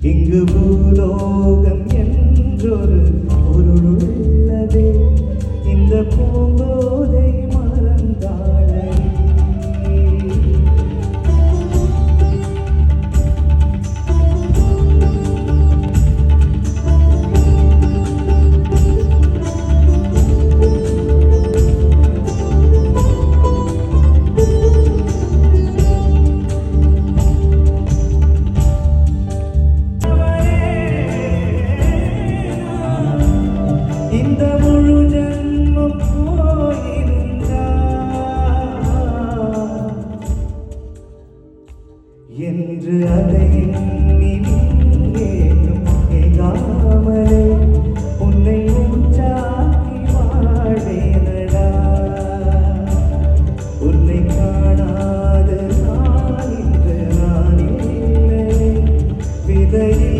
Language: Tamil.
இங்கு பூலோகம் என்றொரு பொருளுள்ளதே இந்த பூங்கோதை மறந்தாளே இந்த முழு ஜன்மம் போயிருந்தா என்று அதை எண்ணி ஏனும் ஏகாமலே உன்னை மூச்சாக்கி வாழ்வேனடா உன்னை காணாத நான் இன்று நான் இல்லை விதையில்